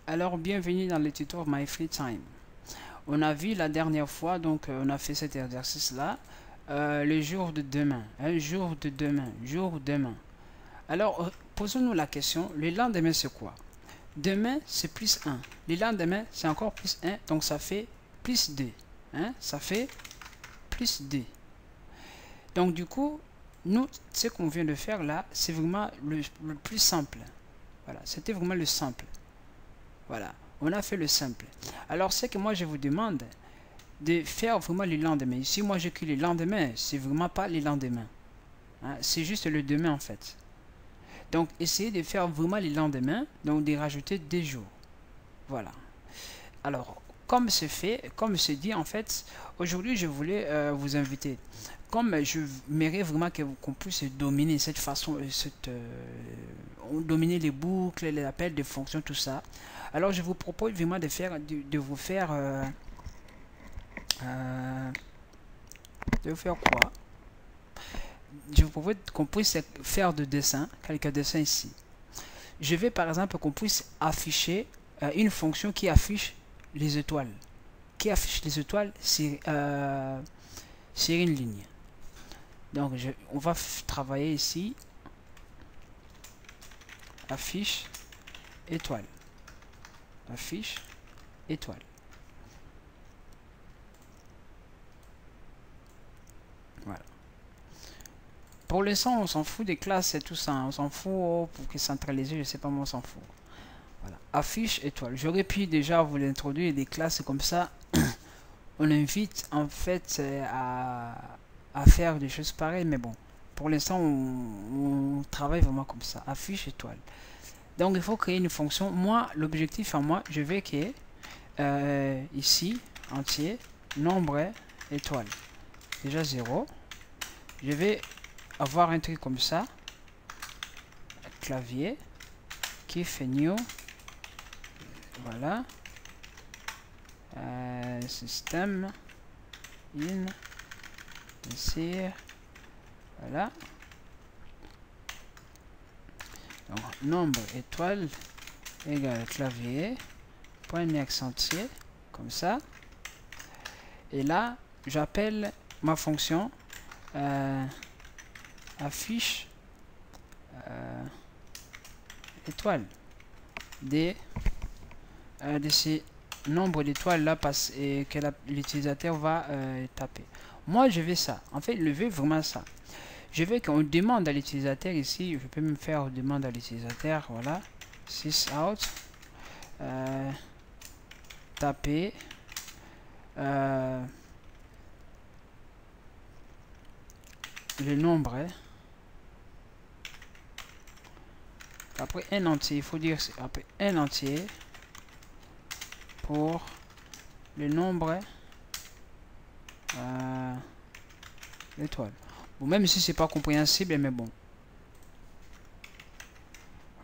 Alors, bienvenue dans le tuto My Free Time. On a vu la dernière fois, donc on a fait cet exercice-là, le jour de demain, jour de demain, jour demain. Alors, posons-nous la question, le lendemain c'est quoi? Demain c'est plus 1, le lendemain c'est encore plus 1, donc ça fait plus 2. Ça fait plus 2. Donc du coup, nous, ce qu'on vient de faire là, c'est vraiment le plus simple. Voilà, c'était vraiment le simple. Voilà, on a fait le simple. Alors, ce que moi je vous demande de faire vraiment le lendemain. Ici, moi j'écris le lendemain, c'est vraiment pas le lendemain. C'est juste le demain en fait. Donc, essayez de faire vraiment le lendemain, donc de rajouter des jours. Voilà. Alors, comme c'est fait, comme c'est dit en fait, aujourd'hui je voulais vous inviter. Comme je m'aimerais vraiment qu'on puisse dominer cette façon, dominer les boucles, les appels de fonctions, tout ça. Alors je vous propose vraiment de vous faire quoi? Je vous propose qu'on puisse faire de dessins, quelques dessins ici. Je vais par exemple qu'on puisse afficher une fonction qui affiche les étoiles. Qui affiche les étoiles sur une ligne. Donc on va travailler ici. Affiche étoile. Affiche étoile. Voilà. Pour l'instant, on s'en fout des classes et tout ça. On s'en fout pour que centraliser, je sais pas moi, on s'en fout. Voilà. Affiche étoile. J'aurais pu déjà vous l'introduire des classes comme ça. On invite en fait à faire des choses pareilles, mais bon. Pour l'instant, on travaille vraiment comme ça. Affiche étoile. Donc, il faut créer une fonction. Moi, l'objectif à moi, je vais créer ici, entier, nombre étoile. Déjà 0. Je vais avoir un truc comme ça. Clavier. Qui fait new. Voilà. Système. In. Ici. Voilà. Donc, nombre étoile égale clavier. Point next entier. Comme ça. Et là, j'appelle ma fonction affiche étoile de ces nombres d'étoiles là et que l'utilisateur va taper. Moi je veux ça, en fait je veux vraiment ça. Je veux qu'on demande à l'utilisateur ici, je peux même faire demande à l'utilisateur, voilà, sysout taper le nombre après un entier, il faut dire après un entier pour le nombre étoile. Bon, même si c'est pas compréhensible, mais bon.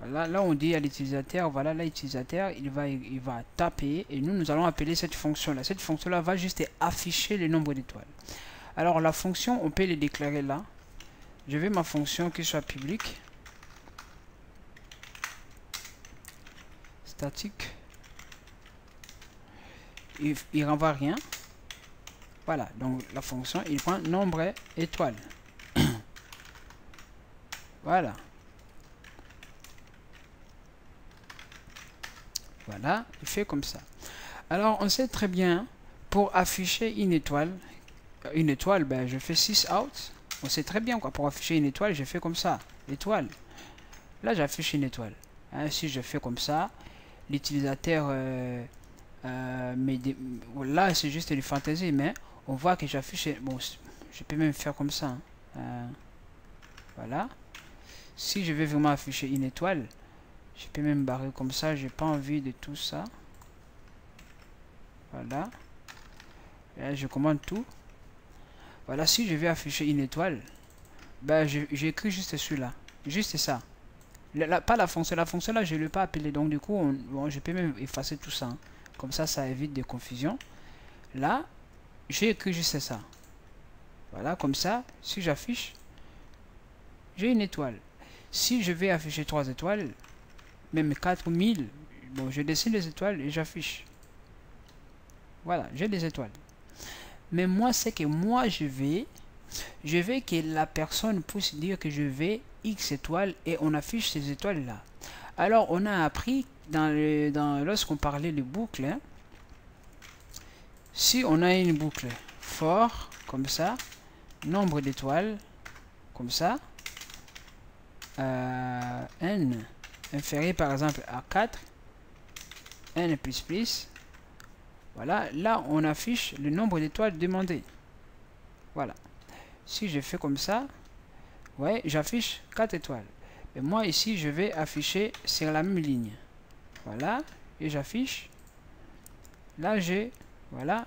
Voilà, là on dit à l'utilisateur, voilà, là l'utilisateur il va taper et nous allons appeler cette fonction là. Cette fonction là va juste afficher le nombre d'étoiles. Alors la fonction, on peut les déclarer là. Je veux ma fonction qui soit publique. Statique. Il renvoie rien. Voilà, donc la fonction, il prend nombre étoile. Voilà. Voilà, il fait comme ça. Alors, on sait très bien, pour afficher une étoile, ben, je fais sysout. On sait très bien quoi, pour afficher une étoile, je fais comme ça, étoile. Là, j'affiche une étoile. Si je fais comme ça, l'utilisateur, là, c'est juste une fantaisie, mais on voit que j'affiche, bon, je peux même faire comme ça. Voilà. Si je veux vraiment afficher une étoile, je peux même barrer comme ça, j'ai pas envie de tout ça. Voilà. Et là, je commande tout. Voilà, si je vais afficher une étoile, ben j'écris juste celui-là. Juste ça. Pas la fonction là, je ne l'ai pas appelé. Donc du coup, je peux même effacer tout ça. Comme ça évite des confusions. Là, j'ai écrit juste ça. Voilà, comme ça, si j'affiche, j'ai une étoile. Si je vais afficher 3 étoiles, même 4000, Bon, je dessine les étoiles et j'affiche. Voilà, j'ai des étoiles. Mais moi, c'est que moi, je vais que la personne puisse dire que je vais X étoiles et on affiche ces étoiles là. Alors, on a appris lorsqu'on parlait de boucles, hein, si on a une boucle for, comme ça, nombre d'étoiles, comme ça, n inférieur par exemple à 4, n plus plus, voilà, là on affiche le nombre d'étoiles demandées. Voilà. Si je fais comme ça, ouais, j'affiche 4 étoiles. Et moi ici, je vais afficher sur la même ligne. Voilà, et j'affiche. Là, j'ai, voilà,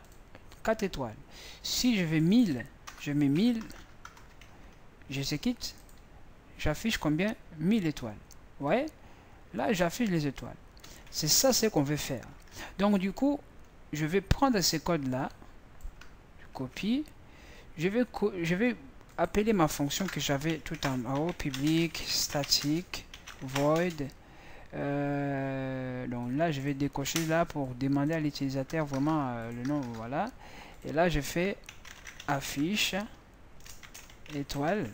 4 étoiles. Si je vais 1000, je mets 1000, j'exécute, j'affiche combien? 1000 étoiles. Ouais, là, j'affiche les étoiles. C'est ça ce qu'on veut faire. Donc, du coup, je vais prendre ces codes-là, je copie, je vais appeler ma fonction que j'avais tout en haut, public, statique, void. Donc là, je vais décocher là pour demander à l'utilisateur vraiment le nom, voilà. Et là, je fais affiche étoile,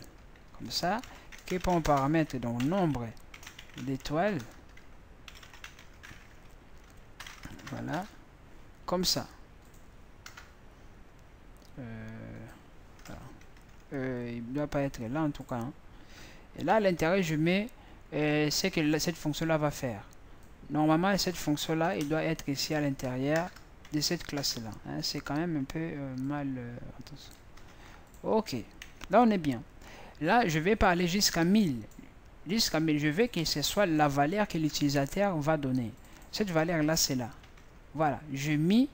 comme ça, qui prend paramètre donc nombre d'étoiles. Voilà, comme ça. Il ne doit pas être là en tout cas. Hein. Et là, à l'intérieur, je mets ce que cette fonction-là va faire. Normalement, cette fonction-là, il doit être ici à l'intérieur de cette classe-là. Hein. C'est quand même un peu mal. Ok, là, on est bien. Là, je vais parler jusqu'à 1000. Jusqu'à 1000, je veux que ce soit la valeur que l'utilisateur va donner. Cette valeur-là, c'est là. Voilà, j'ai mis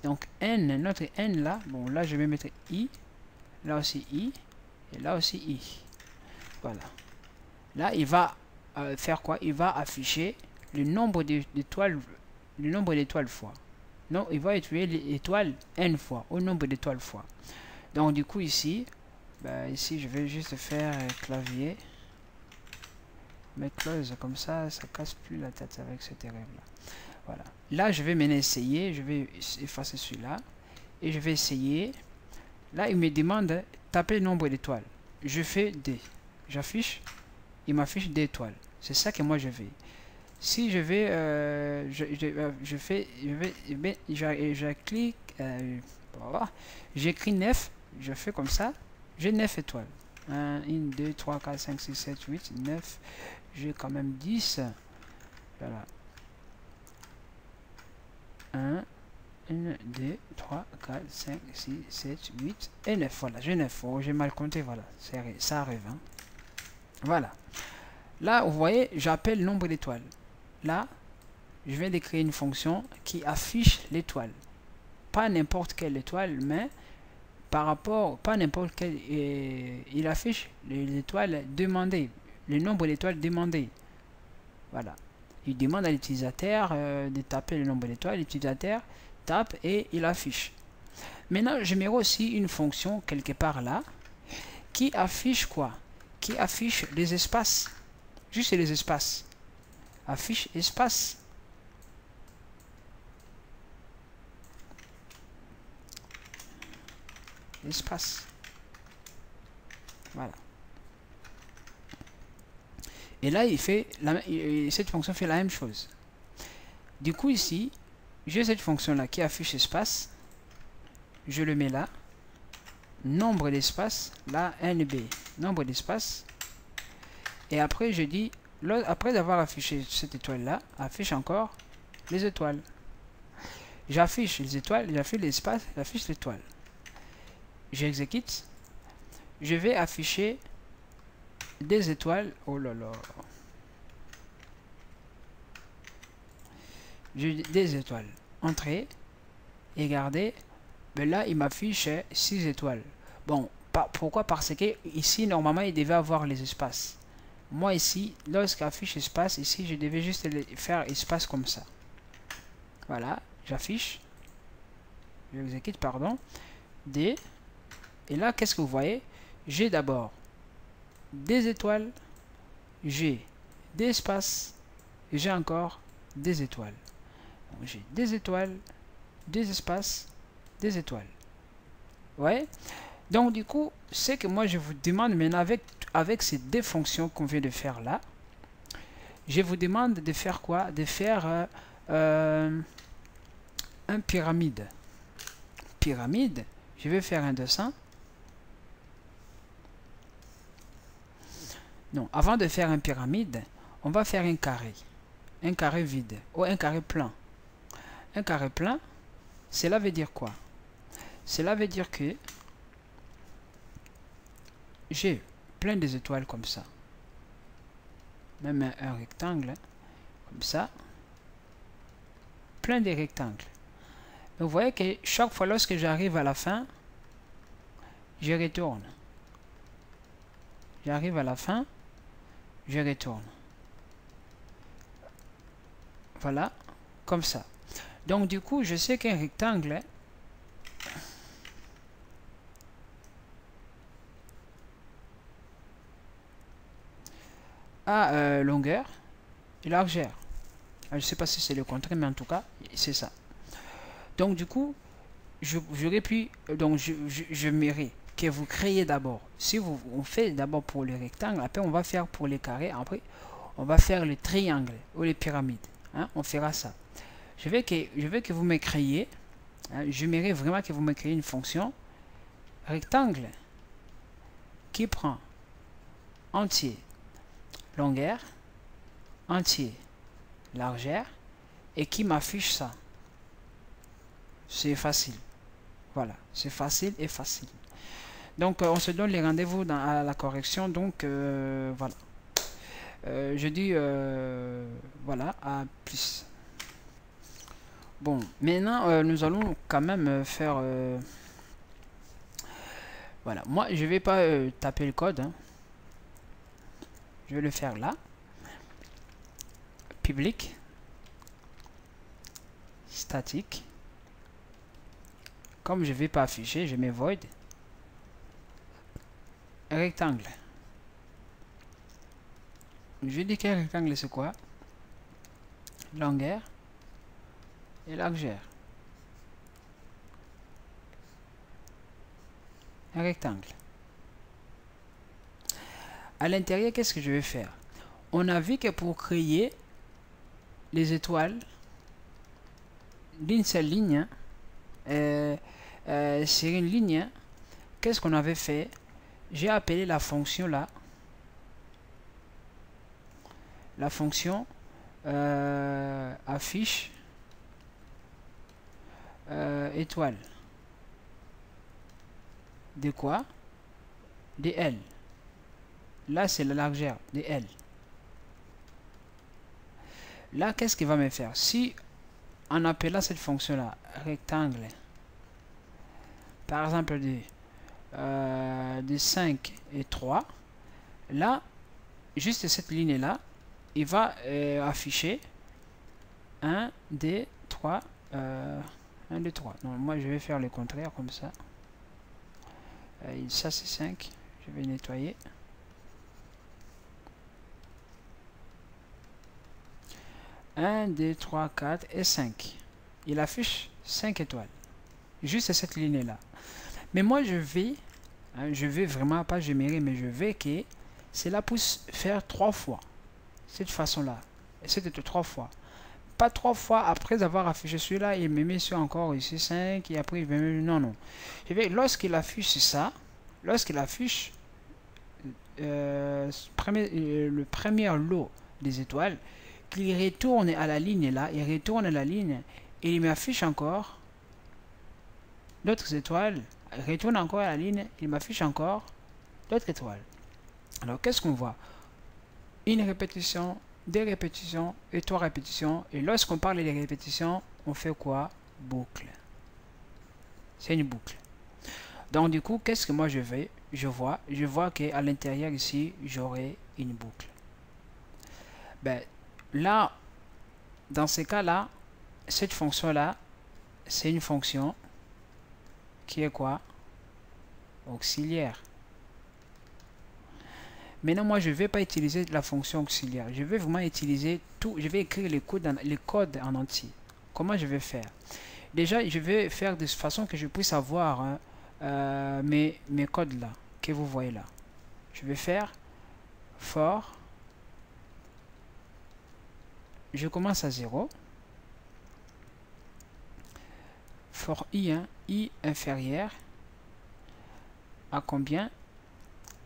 donc n, notre n là. Bon, là, je vais mettre i. Là aussi i. Et là aussi i. Voilà. Là, il va faire quoi? Il va afficher le nombre d'étoiles. Le nombre d'étoiles fois. Non, il va étudier les étoiles n fois. Au nombre d'étoiles fois. Donc, du coup, ici. Bah, ici, je vais juste faire clavier. Mais close comme ça casse plus la tête avec cette erreur là. Voilà. Là, je vais maintenant essayer. Je vais effacer celui-là. Et je vais essayer. Là, il me demande taper le nombre d'étoiles. Je fais D. J'affiche. Il m'affiche D étoiles. C'est ça que moi je vais. Si je vais, je clique, voilà. J'écris 9. Je fais comme ça. J'ai 9 étoiles. 1, 2, 3, 4, 5, 6, 7, 8, 9. J'ai quand même 10. Voilà. 1, 2, 3, 4, 5, 6, 7, 8 et 9. Voilà, j'ai 9. Oh, j'ai mal compté, voilà. Ça arrive. Hein. Voilà. Là, vous voyez, j'appelle nombre d'étoiles. Là, je viens de créer une fonction qui affiche l'étoile. Pas n'importe quelle étoile, mais par rapport, pas n'importe quelle, il affiche les étoiles demandées, le nombre d'étoiles demandées. Voilà. Il demande à l'utilisateur de taper le nombre d'étoiles. L'utilisateur tape et il affiche. Maintenant, je mets aussi une fonction quelque part là qui affiche quoi? Qui affiche les espaces. Juste les espaces. Affiche espace. Espace. Voilà. Et là, cette fonction fait la même chose. Du coup, ici, j'ai cette fonction-là qui affiche espace. Je le mets là. Nombre d'espace. Là, NB. Nombre d'espace. Et après, je dis, après avoir affiché cette étoile-là, affiche encore les étoiles. J'affiche les étoiles, j'affiche l'espace, j'affiche l'étoile. J'exécute. Je vais afficher des étoiles. Oh là là. Des étoiles. Entrée. Et regardez. Ben là, il m'affiche 6 étoiles. Bon, pourquoi? Parce que ici, normalement, il devait avoir les espaces. Moi, ici, lorsqu'affiche espace, ici, je devais juste faire espace comme ça. Voilà. J'affiche. J'exécute, pardon. D. Et là, qu'est-ce que vous voyez? J'ai d'abord des étoiles, j'ai des espaces, j'ai encore des étoiles. J'ai des étoiles, des espaces, des étoiles. Ouais. Donc du coup, c'est que moi je vous demande maintenant avec ces deux fonctions qu'on vient de faire là, je vous demande de faire quoi? De faire un pyramide. Pyramide, je vais faire un dessin. Non, avant de faire un pyramide, on va faire un carré vide ou un carré plein. Un carré plein, cela veut dire quoi? Cela veut dire que j'ai plein des étoiles comme ça. Même un rectangle, comme ça. Plein de rectangles. Vous voyez que chaque fois lorsque j'arrive à la fin, je retourne. J'arrive à la fin, je retourne. Voilà, comme ça. Donc du coup, je sais qu'un rectangle a longueur et largeur. Je ne sais pas si c'est le contraire, mais en tout cas, c'est ça. Donc du coup, j'aurais pu, donc je m'irai que vous créez d'abord. Si on fait d'abord pour le rectangle, après on va faire pour les carrés, après on va faire les triangles ou les pyramides. Hein, on fera ça. Je veux que vous me créiez, hein, j'aimerais vraiment que vous me créiez une fonction rectangle qui prend entier longueur, entier largeur et qui m'affiche ça. C'est facile. Voilà, c'est facile et facile. Donc on se donne les rendez-vous à la correction. Donc voilà. Je dis voilà, à plus. Bon, maintenant nous allons quand même faire voilà, moi je vais pas taper le code, hein. Je vais le faire là. Public statique. Comme je vais pas afficher, je mets void rectangle. Je dis que rectangle c'est quoi? Longueur et largeur. Un rectangle. À l'intérieur, qu'est-ce que je vais faire? On a vu que pour créer les étoiles d'une seule ligne, c'est une ligne, qu'est-ce qu'on avait fait? J'ai appelé la fonction là, la fonction affiche étoile de quoi? De L. Là c'est la largeur de L. Là qu'est-ce qu'il va me faire? Si en appelant cette fonction là rectangle, par exemple de 5 et 3, là juste cette ligne là il va afficher 1 2 3 1 2 3. Non, moi je vais faire le contraire comme ça. Ça c'est 5, je vais nettoyer. Un, 2, 3, 4 et 5. Il affiche 5 étoiles. Juste cette ligne là. Mais moi je vais vraiment pas, j'aimerais, mais je vais que cela puisse faire 3 fois. Cette façon là. Et c'était 3 fois. Pas 3 fois après avoir affiché celui-là, il me met sur encore ici 5 et après il me met. Non, non. Je vais, lorsqu'il affiche ça, lorsqu'il affiche le premier lot des étoiles, qu'il retourne à la ligne là, il retourne à la ligne et il m'affiche encore d'autres étoiles, il retourne encore à la ligne, il m'affiche encore d'autres étoiles. Alors qu'est-ce qu'on voit? Une répétition, des répétitions et 3 répétitions. Et lorsqu'on parle des répétitions, on fait quoi? Boucle. C'est une boucle. Donc du coup, qu'est-ce que moi je vais? Je vois qu'à l'intérieur ici, j'aurai une boucle. Ben, là, dans ces cas-là, cette fonction-là, c'est une fonction qui est quoi? Auxiliaire. Maintenant, moi, je ne vais pas utiliser la fonction auxiliaire. Je vais vraiment utiliser tout. Je vais écrire les codes en entier. Comment je vais faire? Déjà, je vais faire de façon que je puisse avoir hein, mes codes là, que vous voyez là. Je vais faire for. Je commence à 0. For i, hein, i inférieur à combien?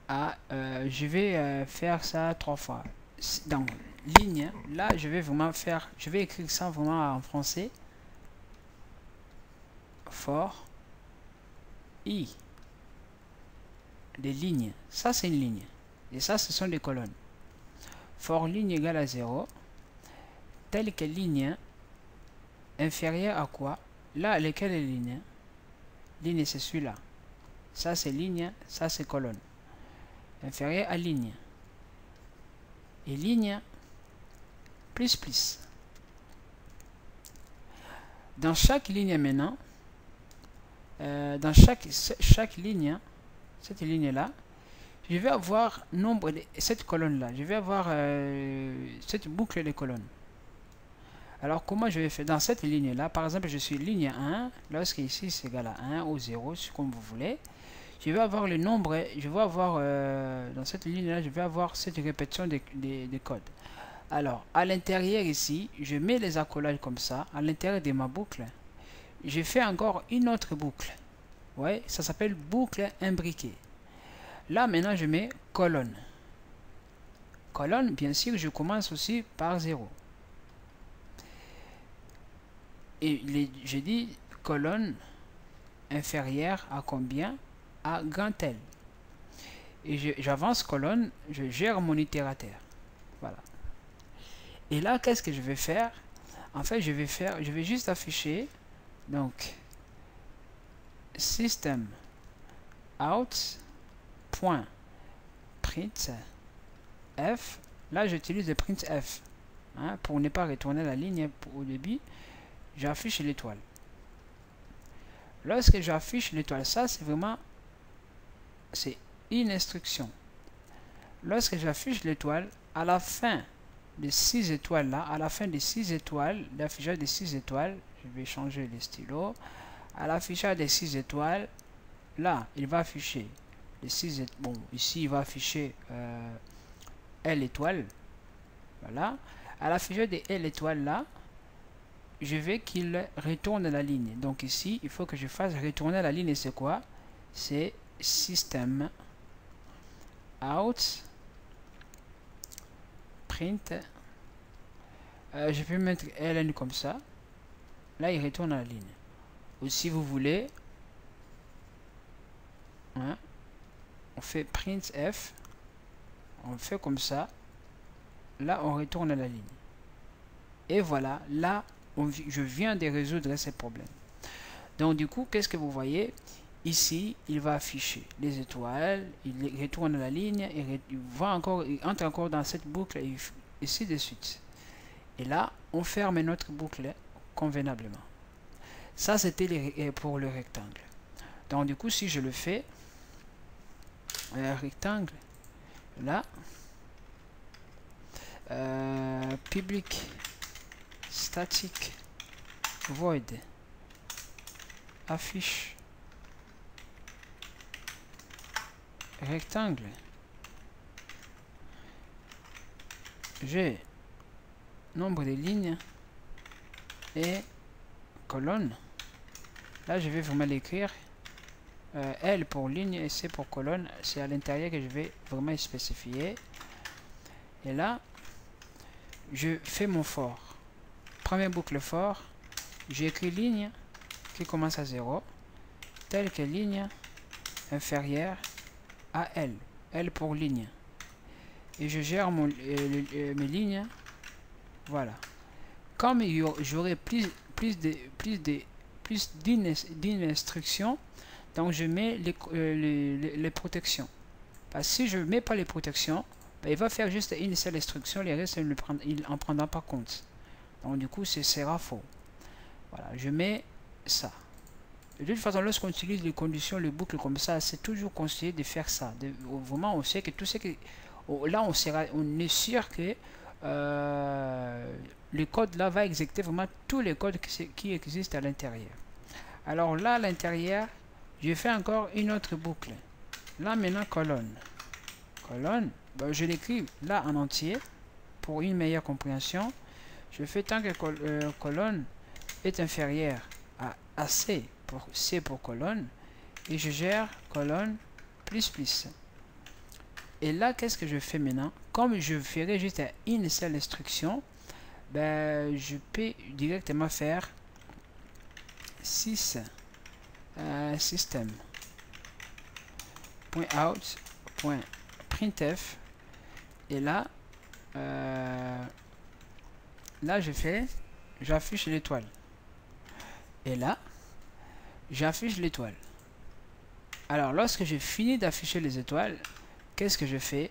Je vais faire ça 3 fois. Dans ligne, là, je vais vraiment faire, je vais écrire ça vraiment en français. For i. Des lignes. Ça, c'est une ligne. Et ça, ce sont des colonnes. For ligne égale à 0. Telle que ligne inférieure à quoi? Là, lesquelles les lignes? Ligne, c'est celui-là. Ça, c'est ligne. Ça, c'est colonne. Inférieur à ligne. Et ligne plus plus. Dans chaque ligne maintenant, dans chaque ligne, cette ligne là, je vais avoir nombre de cette colonne là. Je vais avoir cette boucle de colonnes. Alors comment je vais faire dans cette ligne là? Par exemple, je suis ligne 1, lorsque ici c'est égal à 1 ou 0, comme vous voulez. Je vais avoir le nombre, je vais avoir dans cette ligne là, je vais avoir cette répétition des codes. Alors à l'intérieur ici, je mets les accollages comme ça. À l'intérieur de ma boucle, je fais encore une autre boucle. Ouais, ça s'appelle boucle imbriquée. Là maintenant je mets colonne. Colonne, bien sûr, je commence aussi par 0. Et je dis colonne inférieure à combien? À grand L. Et j'avance colonne, je gère mon itérateur. Voilà. Et là, qu'est-ce que je vais faire? En fait, je vais juste afficher donc system out point print f. Là, j'utilise le print f hein, pour ne pas retourner la ligne au début. J'affiche l'étoile. Lorsque j'affiche l'étoile, ça c'est vraiment c'est une instruction. Lorsque j'affiche l'étoile, à la fin de 6 étoiles là, à la fin de 6 étoiles, l'affichage de 6 étoiles, je vais changer les stylos. À l'affichage des 6 étoiles, là, il va afficher les 6 étoiles. Bon, ici il va afficher L étoile. Voilà. À l'affichage de L étoile là, je veux qu'il retourne la ligne. Donc ici, il faut que je fasse retourner la ligne. C'est quoi? C'est system out print. Je peux mettre ln comme ça. Là, il retourne la ligne. Ou si vous voulez, hein, on fait print f. On fait comme ça. Là, on retourne la ligne. Et voilà, là, je viens de résoudre ces problèmes. Donc du coup, qu'est-ce que vous voyez? Ici, il va afficher les étoiles, il retourne la ligne, il entre encore dans cette boucle et ainsi de suite. Et là, on ferme notre boucle convenablement. Ça, c'était pour le rectangle. Donc du coup, si je le fais, rectangle, là, public static void affiche rectangle, j'ai nombre de lignes et colonne. Là je vais vraiment l'écrire L pour ligne et C pour colonne. C'est à l'intérieur que je vais vraiment spécifier. Et là je fais mon for. Première boucle for, j'écris ligne qui commence à 0, telle que ligne inférieure à L. L pour ligne. Et je gère mes lignes. Voilà. Comme j'aurai plus d'une instruction, donc je mets les protections. Parce que si je ne mets pas les protections, ben, il va faire juste une seule instruction, les restes il n'en prendra pas compte. Donc du coup, ce sera faux. Voilà, je mets ça. De toute façon, lorsqu'on utilise les conditions, les boucles comme ça, c'est toujours conseillé de faire ça. Vraiment, on sait que tout ce là on est sûr que le code là va exécuter vraiment tous les codes qui existent à l'intérieur. Alors là à l'intérieur, je fais encore une autre boucle. Là maintenant colonne. Colonne, ben, je l'écris là en entier pour une meilleure compréhension. Je fais tant que colonne est inférieur à C pour colonne, et je gère colonne plus. Et là, qu'est-ce que je fais maintenant? Comme je ferai juste une seule instruction, ben, je peux directement faire 6 system.out.printf, et là j'affiche l'étoile, et là j'affiche l'étoile. Alors lorsque j'ai fini d'afficher les étoiles, qu'est-ce que je fais?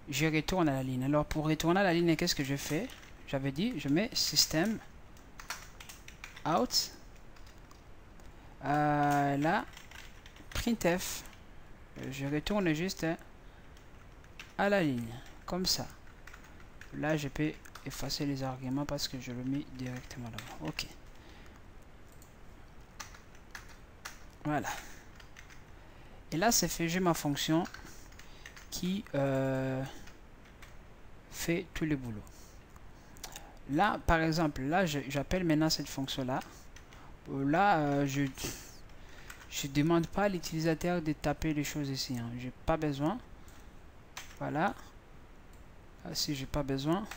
Je retourne à la ligne. Alors pour retourner à la ligne, qu'est-ce que je fais? J'avais dit, je mets system out, là printf, je retourne juste à la ligne comme ça. Là je peux effacer les arguments parce que je le mets directement là-bas. Ok, voilà. Et là c'est fait, j'ai ma fonction qui fait tout le boulot. Là par exemple, là j'appelle maintenant cette fonction là. Là je demande pas à l'utilisateur de taper les choses ici, hein. J'ai pas besoin. Voilà. Ah, si j'ai pas besoin,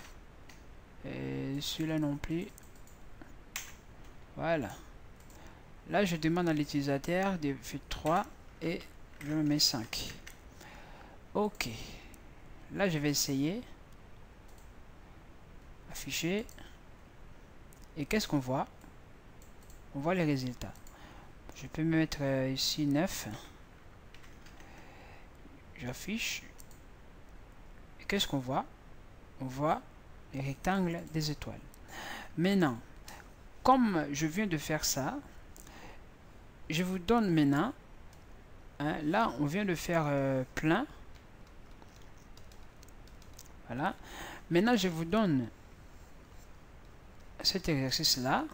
et celui-là non plus. Voilà. Là je demande à l'utilisateur de faire 3 et je me mets 5. Ok, là je vais essayer afficher, et qu'est-ce qu'on voit? On voit les résultats. Je peux mettre ici 9, j'affiche, et qu'est-ce qu'on voit? On voit les rectangles des étoiles. Maintenant, comme je viens de faire ça, je vous donne maintenant, hein, là on vient de faire plein. Voilà. Maintenant je vous donne cet exercice là.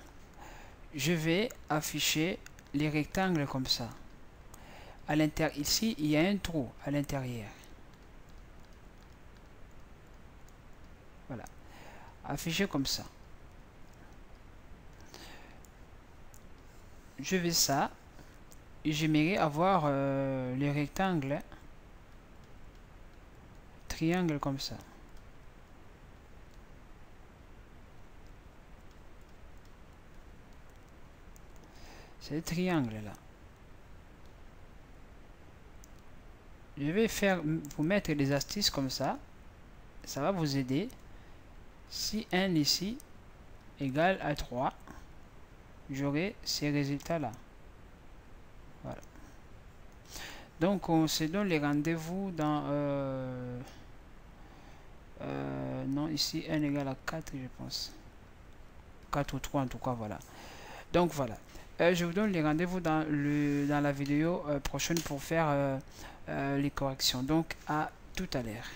Je vais afficher les rectangles comme ça. À l'intérieur, ici il y a un trou à l'intérieur. Voilà. Afficher comme ça. Je vais ça. Et j'aimerais avoir les rectangles, triangles comme ça. C'est le triangle là. Je vais vous mettre des astuces comme ça. Ça va vous aider. Si 1 ici égale à 3, j'aurai ces résultats là. Voilà. Donc on se donne les rendez-vous dans non, ici 1 égale à 4, je pense. 4 ou 3 en tout cas, voilà. Donc voilà. Je vous donne les rendez-vous dans la vidéo prochaine pour faire les corrections. Donc à tout à l'heure.